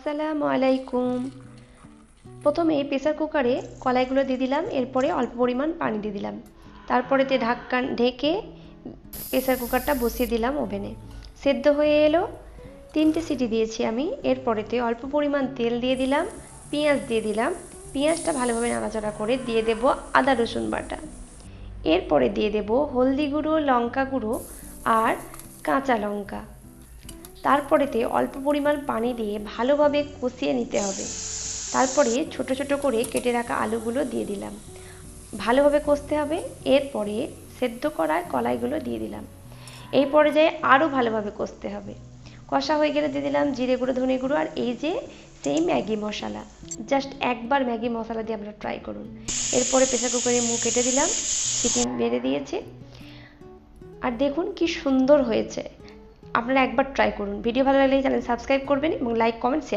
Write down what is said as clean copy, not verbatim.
আসসালামু আলাইকুম। প্রথমে প্রেসার কুকারে কলাইগুলো দিয়ে দিলাম, এরপরে অল্প পরিমাণ পানি দিয়ে দিলাম, তারপরেতে ঢাকনা ঢেকে প্রেসার কুকারটা বসিয়ে দিলাম ওভেনে। সেদ্ধ হয়ে এলো, 3টে সিটি দিয়েছি আমি। এরপরেতে অল্প পরিমাণ তেল দিয়ে দিলাম, পেঁয়াজ দিয়ে দিলাম, পেঁয়াজটা ভালোভাবে নাড়াচাড়া করে দিয়ে দেব আদা রসুন বাটা। এরপরে দিয়ে দেব হলদি গুঁড়ো, লঙ্কা গুঁড়ো আর কাঁচা লঙ্কা। তারপরেতে অল্প পরিমাণ পানি দিয়ে ভালোভাবে কষিয়ে নিতে হবে। তারপরে ছোট ছোট করে কেটে রাখা আলুগুলো দিয়ে দিলাম, ভালোভাবে কষতে হবে। এরপরে সেদ্ধ করা কলাইগুলো দিয়ে দিলাম। এই পর্যায়ে আরও ভালোভাবে কষতে হবে। কষা হয়ে গেলে দিয়ে দিলাম জিরে গুঁড়ো, ধনে গুঁড়ো আর এই যে সেই ম্যাগি মশলা। জাস্ট একবার ম্যাগি মশলা দিয়ে আপনারা ট্রাই করুন। এরপরে প্রেসার কুকারে মুখ কেটে দিলাম, সিটি বেড়ে দিয়েছে। আর দেখুন কি সুন্দর হয়েছে। আপনারা একবার ট্রাই করুন। ভিডিও ভালো লাগলে চ্যানেল সাবস্ক্রাইব করবেন এবং লাইক, কমেন্ট, শেয়ার